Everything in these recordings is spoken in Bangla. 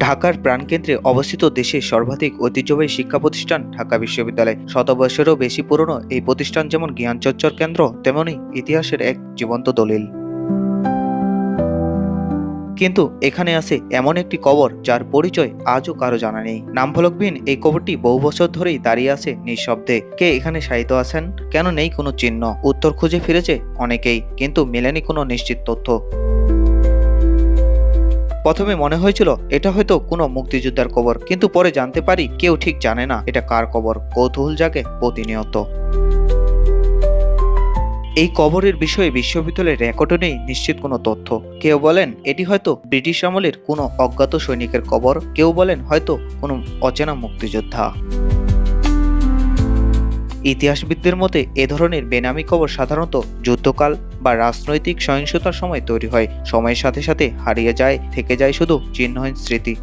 ঢাকার প্রাণকেন্দ্রে অবস্থিত দেশের সর্বাধিক ঐতিহ্যবাহী শিক্ষা প্রতিষ্ঠান ঢাকা বিশ্ববিদ্যালয়। শত বছরেরও বেশি পুরনো এই প্রতিষ্ঠান যেমন জ্ঞান চর্চার কেন্দ্র, তেমনি ইতিহাসের এক জীবন্ত দলিল। কিন্তু এখানে আছে এমন একটি কবর যার পরিচয় আজও কারো জানা নেই। নামফলকবিহীন এই কবরটি বহু বছর ধরেই দাঁড়িয়ে আছে নিঃশব্দে। কে এখানে শায়িত আছেন, কেন নেই কোনো চিহ্ন? উত্তর খুঁজে ফিরেছে অনেকেই, কিন্তু মেলেনি কোনো নিশ্চিত তথ্য। প্রথমে মনে হয়েছিল এটা হয়তো কোনো মুক্তিযোদ্ধার কবর, কিন্তু পরে জানতে পারি কেউ ঠিক জানে না এটা কার কবর। কৌতূহল জাগে প্রতিনিয়ত। এই কবরের বিষয়ে বিশ্ববিদ্যালয়ের রেকর্ডও নেই নিশ্চিত কোনো তথ্য। কেউ বলেন এটি হয়তো ব্রিটিশ আমলের কোনো অজ্ঞাত সৈনিকের কবর, কেউ বলেন হয়তো কোনো অচেনা মুক্তিযোদ্ধা। ইতিহাসবিদদের মতে এ ধরনের বেনামি কবর সাধারণত যুদ্ধকাল বা রাজনৈতিক সহিংসতার সময় তৈরি হয়। সময়ের সাথে সাথে হারিয়ে যায়, থেকে যায় শুধু চিহ্নহীন স্মৃতি।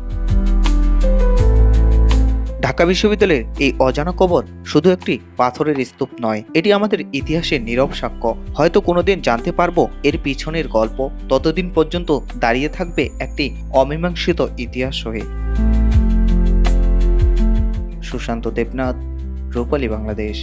ঢাকা বিশ্ববিদ্যালয়ের এই অজানা কবর শুধু একটি পাথরের স্তূপ নয়, এটি আমাদের ইতিহাসের নীরব সাক্ষ্য। হয়তো কোনোদিন জানতে পারবো এর পিছনের গল্প, ততদিন পর্যন্ত দাঁড়িয়ে থাকবে একটি অমীমাংসিত ইতিহাস হয়ে। সুশান্ত দেবনাথ, রূপালী বাংলাদেশ।